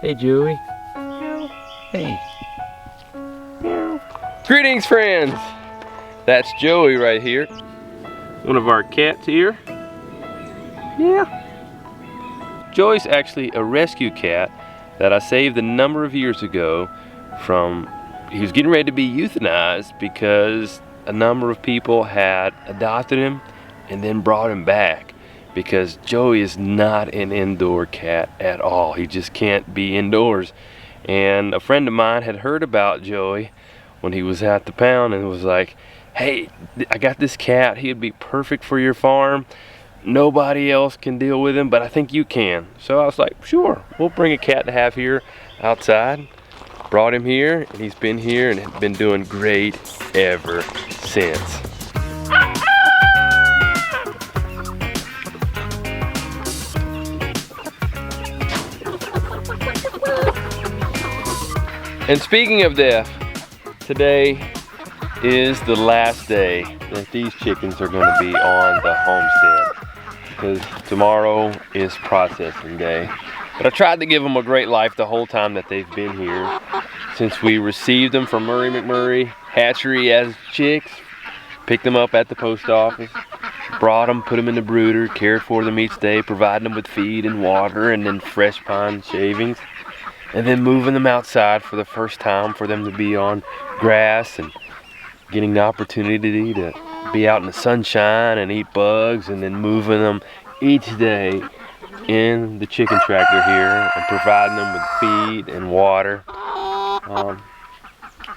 Hey, Joey. Hey. Greetings, friends. That's Joey right here. One of our cats here. Yeah. Joey's actually a rescue cat that I saved a number of years ago from, he was getting ready to be euthanized because a number of people had adopted him and then brought him back, because Joey is not an indoor cat at all. He just can't be indoors. And a friend of mine had heard about Joey when he was at the pound and was like, hey, I got this cat, he'd be perfect for your farm. Nobody else can deal with him, but I think you can. So I was like, sure, we'll bring a cat to have here outside. Brought him here, and he's been here and been doing great ever since. And speaking of death, today is the last day that these chickens are going to be on the homestead, because tomorrow is processing day. But I tried to give them a great life the whole time that they've been here, since we received them from Murray McMurray Hatchery as chicks, picked them up at the post office, brought them, put them in the brooder, cared for them each day, providing them with feed and water and then fresh pine shavings, and then moving them outside for the first time for them to be on grass and getting the opportunity to be out in the sunshine and eat bugs, and then moving them each day in the chicken tractor here and providing them with feed and water.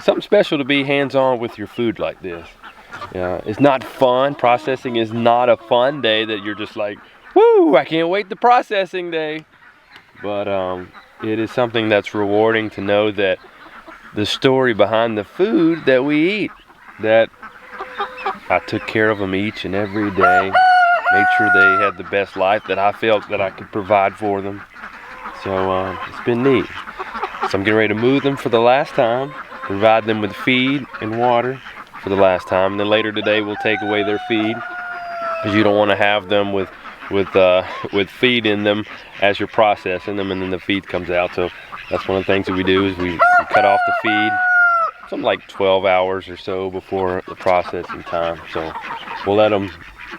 Something special to be hands-on with your food like this. It's not fun. Processing is not a fun day that you're just like, woo, I can't wait to processing day. But it is something that's rewarding to know that the story behind the food that we eat, that I took care of them each and every day, made sure they had the best life that I felt that I could provide for them. So it's been neat. So I'm getting ready to move them for the last time, provide them with feed and water for the last time, and then later today we'll take away their feed, because you don't want to have them with feed in them as you're processing them, and then the feed comes out. So that's one of the things that we do, is we cut off the feed something like 12 hours or so before the processing time. So we'll let them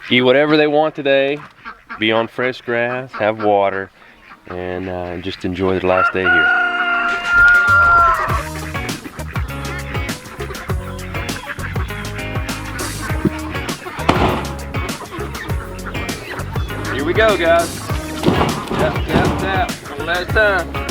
eat whatever they want today, be on fresh grass, have water, and just enjoy the last day here. Here we go, guys. Tap, tap, tap. One last time.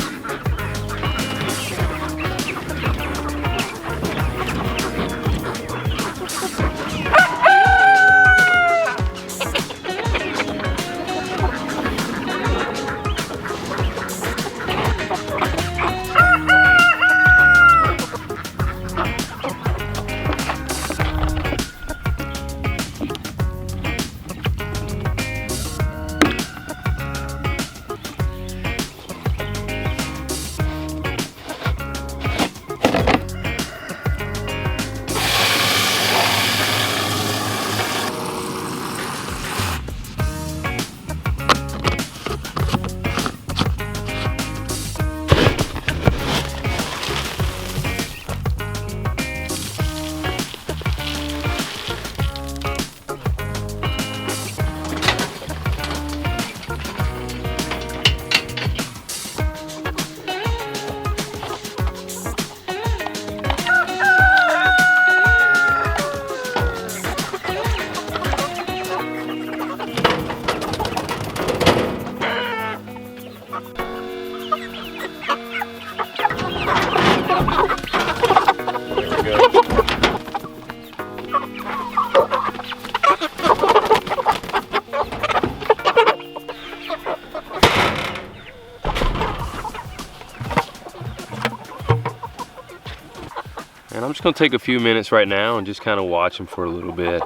And I'm just going to take a few minutes right now and just kind of watch them for a little bit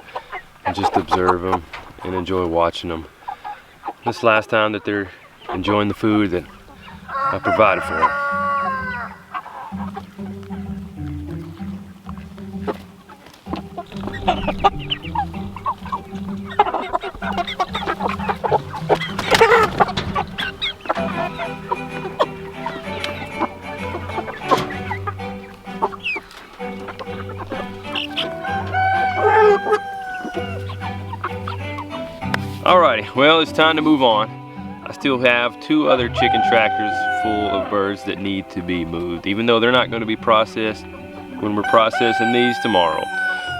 and just observe them and enjoy watching them. This last time that they're enjoying the food that I provided for them. Alrighty, well, it's time to move on. I still have 2 other chicken tractors full of birds that need to be moved. Even though they're not going to be processed when we're processing these tomorrow,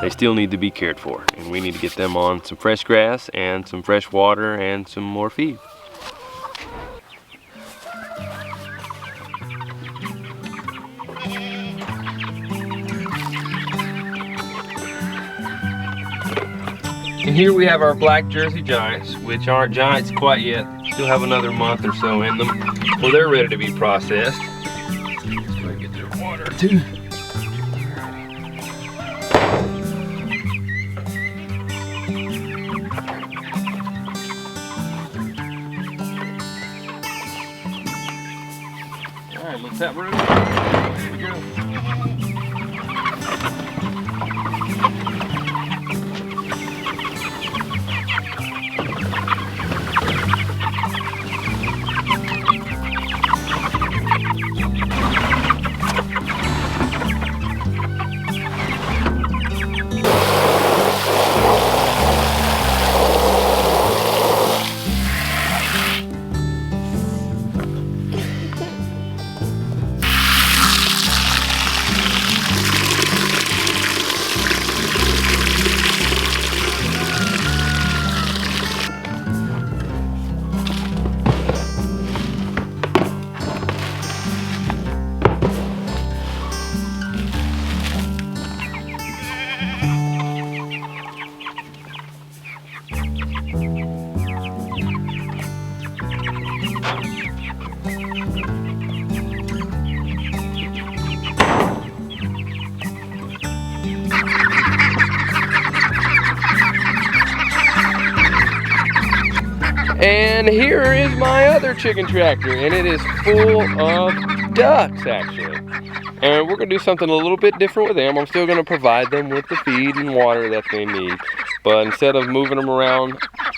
they still need to be cared for. And we need to get them on some fresh grass and some fresh water and some more feed. And here we have our black Jersey Giants, which aren't giants quite yet. Still have another month or so in them. Well, they're ready to be processed. Let's go ahead and get their water too. All right, let's have room. Here we go. And here is my other chicken tractor, and it is full of ducks actually. And we're gonna do something a little bit different with them. I'm still gonna provide them with the feed and water that they need. But instead of moving them around,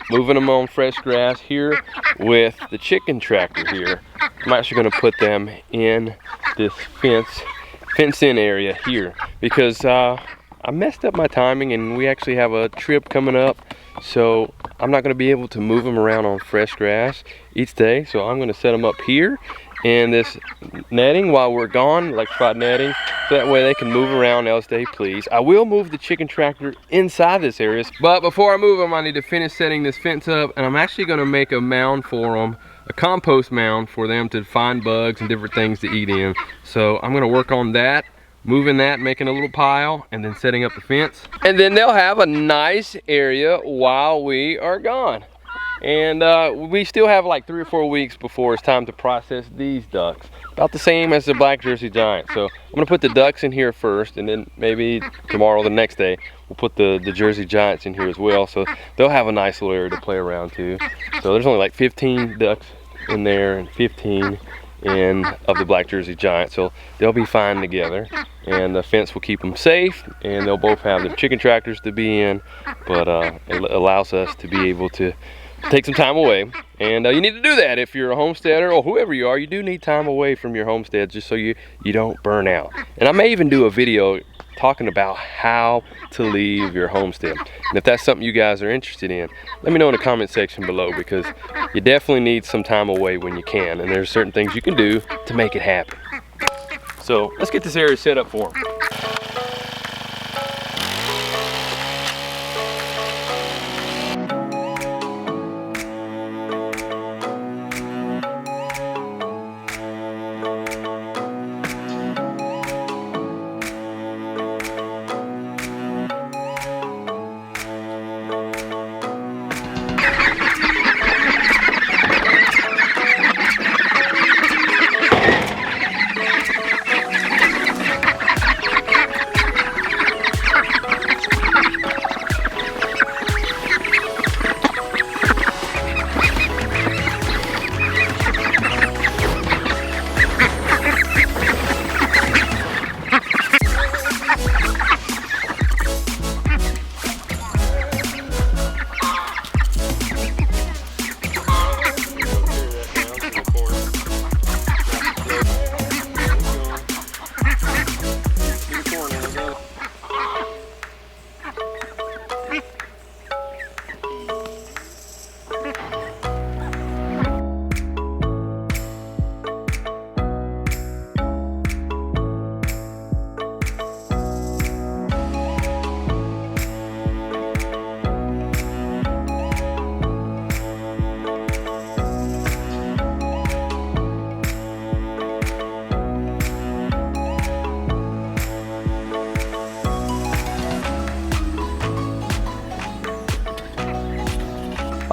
moving them on fresh grass here with the chicken tractor here, I'm actually gonna put them in this fenced-in area here because I messed up my timing and we actually have a trip coming up. So I'm not going to be able to move them around on fresh grass each day. So I'm going to set them up here in this netting while we're gone, electrified netting. So that way they can move around as they please. I will move the chicken tractor inside this area. But before I move them, I need to finish setting this fence up. And I'm actually going to make a mound for them, a compost mound for them to find bugs and different things to eat in. So I'm going to work on that. Moving that, making a little pile, and then setting up the fence. And then they'll have a nice area while we are gone. And we still have like 3 or 4 weeks before it's time to process these ducks. About the same as the black Jersey Giant. So I'm gonna put the ducks in here first, and then maybe tomorrow or the next day, we'll put the Jersey Giants in here as well. So they'll have a nice little area to play around too. So there's only like 15 ducks in there and 15 of the black Jersey Giant, so they'll be fine together, and the fence will keep them safe, and they'll both have the chicken tractors to be in, but it allows us to be able to take some time away. And you need to do that if you're a homesteader or whoever you are. You do need time away from your homestead just so you don't burn out. And I may even do a video talking about how to leave your homestead. And if that's something you guys are interested in, let me know in the comment section below, because you definitely need some time away when you can, and there's certain things you can do to make it happen. So let's get this area set up for them.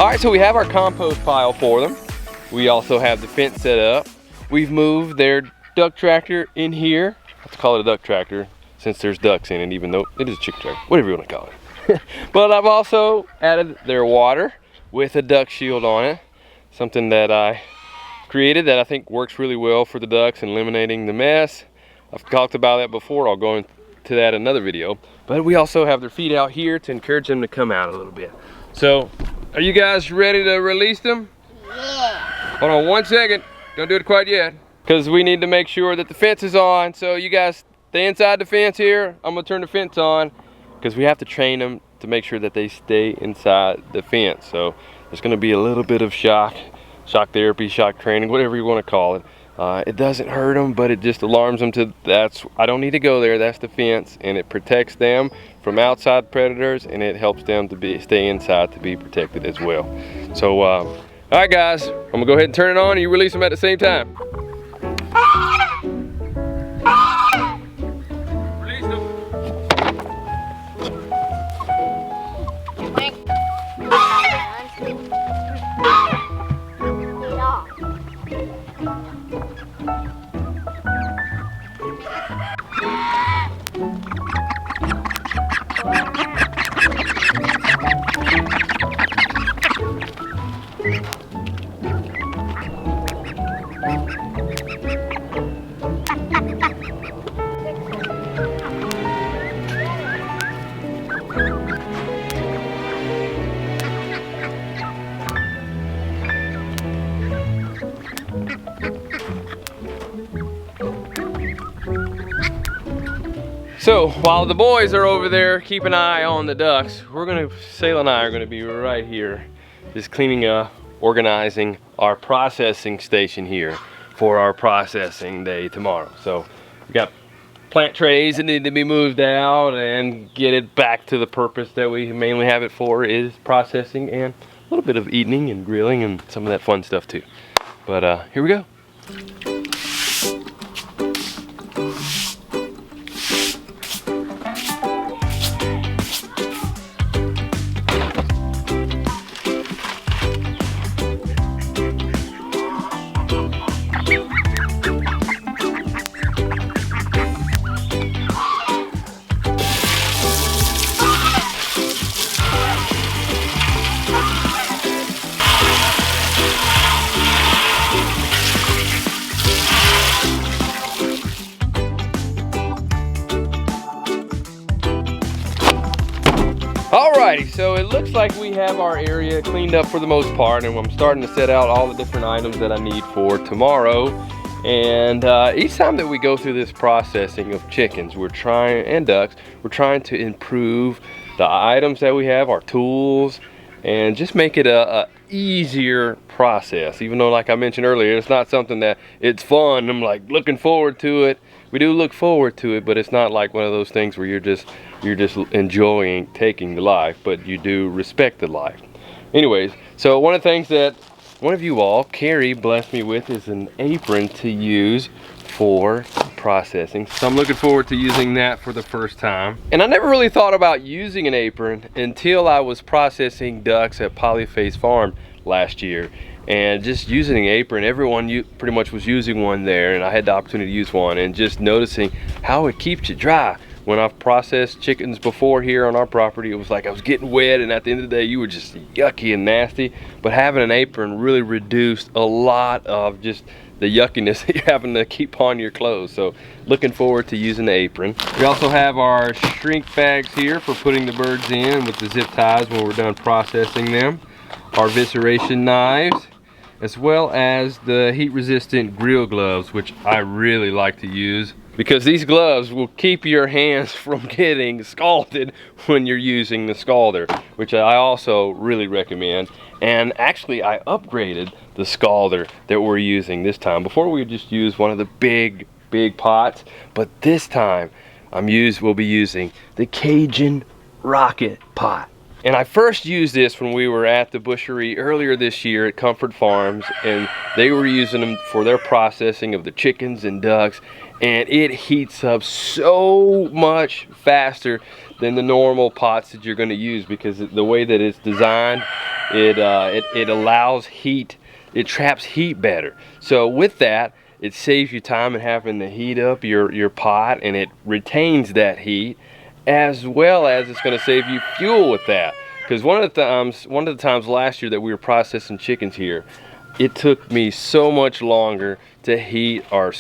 All right, so we have our compost pile for them. We also have the fence set up. We've moved their duck tractor in here. I have to call it a duck tractor since there's ducks in it, even though it is a chicken tractor, whatever you want to call it. But I've also added their water with a duck shield on it, something that I created that I think works really well for the ducks and eliminating the mess. I've talked about that before. I'll go into that in another video. But we also have their feet out here to encourage them to come out a little bit. So, are you guys ready to release them? Yeah. Hold on 1 second. Don't do it quite yet. Because we need to make sure that the fence is on. So you guys stay inside the fence here. I'm gonna turn the fence on because we have to train them to make sure that they stay inside the fence. So there's gonna be a little bit of shock therapy, shock training, whatever you wanna call it. It doesn't hurt them, but it just alarms them to, I don't need to go there, that's the fence, and it protects them from outside predators, and it helps them to stay inside to be protected as well. So, all right guys, I'm gonna go ahead and turn it on, and you release them at the same time. Release them. So while the boys are over there keeping an eye on the ducks, Sail and I are gonna be right here, just cleaning up, organizing our processing station here for our processing day tomorrow. So we got plant trays that need to be moved out and get it back to the purpose that we mainly have it for, is processing and a little bit of eating and grilling and some of that fun stuff too. But here we go. Alrighty, so it looks like we have our area cleaned up for the most part, and I'm starting to set out all the different items that I need for tomorrow. And each time that we go through this processing of chickens, and ducks, we're trying to improve the items that we have, our tools, and just make it a easier process. Even though, like I mentioned earlier, it's not something that it's fun. I'm like looking forward to it. We do look forward to it, but it's not like one of those things where you're just enjoying taking the life, but you do respect the life. Anyways, so one of the things that one of you all, Carrie, blessed me with is an apron to use for processing. So I'm looking forward to using that for the first time. And I never really thought about using an apron until I was processing ducks at Polyface Farm last year. And just using an apron, everyone pretty much was using one there, and I had the opportunity to use one, and just noticing how it keeps you dry. When I've processed chickens before here on our property, it was like I was getting wet, and at the end of the day you were just yucky and nasty. But having an apron really reduced a lot of just the yuckiness that you're having to keep on your clothes. So looking forward to using the apron. We also have our shrink bags here for putting the birds in with the zip ties when we're done processing them. Our visceration knives, as well as the heat resistant grill gloves, which I really like to use because these gloves will keep your hands from getting scalded when you're using the scalder, which I also really recommend. And actually I upgraded the scalder that we're using this time. Before we just used one of the big pots, but this time we'll be using the Cajun Rocket pot. And I first used this when we were at the butchery earlier this year at Concord Farms, and they were using them for their processing of the chickens and ducks, and it heats up so much faster than the normal pots that you're going to use, because the way that it's designed, it allows heat, it traps heat better. So with that, it saves you time in having to heat up your pot, and it retains that heat, as well as it's going to save you fuel with that. Because one of the times last year that we were processing chickens here, it took me so much longer to heat our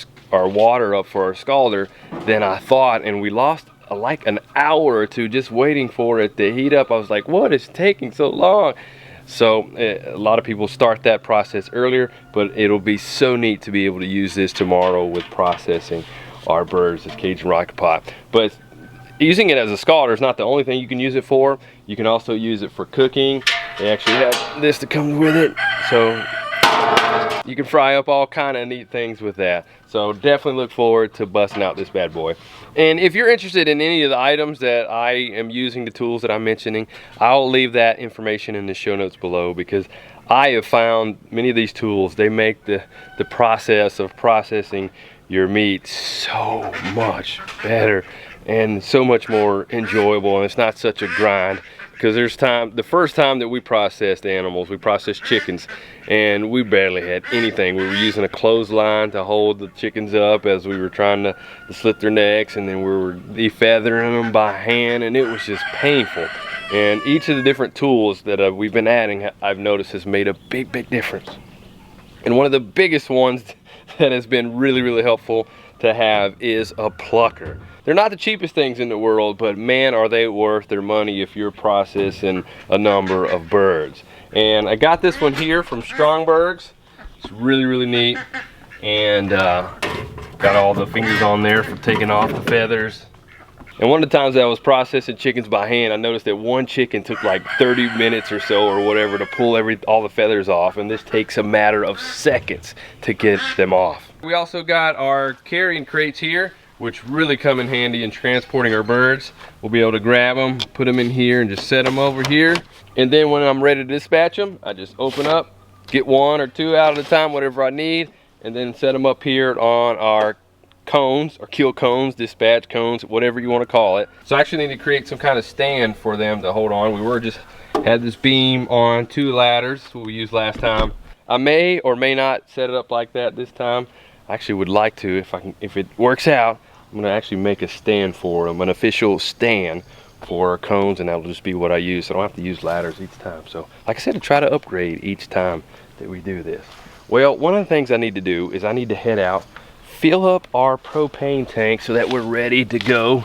water up for our scalder than I thought, and we lost like an hour or two just waiting for it to heat up. I was like, what is taking so long? So a lot of people start that process earlier, but it'll be so neat to be able to use this tomorrow with processing our birds, this Cajun rocket pot. But using it as a scalder is not the only thing you can use it for. You can also use it for cooking. They actually have this that comes with it, so you can fry up all kind of neat things with that. So definitely look forward to busting out this bad boy. And if you're interested in any of the items that I am using, the tools that I'm mentioning, I'll leave that information in the show notes below, because I have found many of these tools, they make the process of processing your meat so much better and so much more enjoyable, and it's not such a grind. Because the first time that we processed animals, we processed chickens, and we barely had anything. We were using a clothesline to hold the chickens up as we were trying to slit their necks, and then we were defeathering them by hand, and it was just painful. And each of the different tools that we've been adding, I've noticed has made a big difference. And one of the biggest ones that has been really helpful to have is a plucker. They're not the cheapest things in the world, but man, are they worth their money if you're processing a number of birds. And I got this one here from Strongberg's. It's really neat, and got all the fingers on there for taking off the feathers. And one of the times that I was processing chickens by hand, I noticed that one chicken took like 30 minutes or so or whatever to pull all the feathers off, and this takes a matter of seconds to get them off. We also got our carrying crates here, which really come in handy in transporting our birds. We'll be able to grab them, put them in here, and just set them over here. And then when I'm ready to dispatch them, I just open up, get one or two out at a time, whatever I need, and then set them up here on our cones, or kill cones, dispatch cones, whatever you want to call it. So I actually need to create some kind of stand for them to hold on. We had this beam on 2 ladders, what we used last time. I may or may not set it up like that this time. I actually would like to, if it works out, I'm gonna actually make a stand for them, an official stand for our cones, and that'll just be what I use. So I don't have to use ladders each time. So like I said, to try to upgrade each time that we do this. Well, one of the things I need to do is I need to head out, fill up our propane tank so that we're ready to go.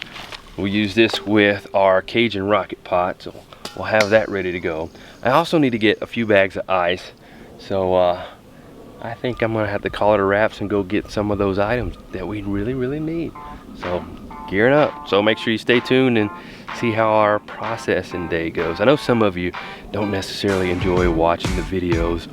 We'll use this with our Cajun rocket pot, so we'll have that ready to go. I also need to get a few bags of ice. So I think I'm gonna have to call it a wraps and go get some of those items that we really need. So gearing up. So make sure you stay tuned and see how our processing day goes. I know some of you don't necessarily enjoy watching the videos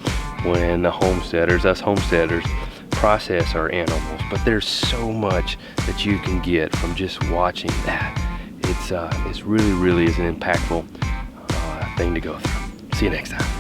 when the us homesteaders, process our animals, but there's so much that you can get from just watching that. It's really is an impactful thing to go through. See you next time.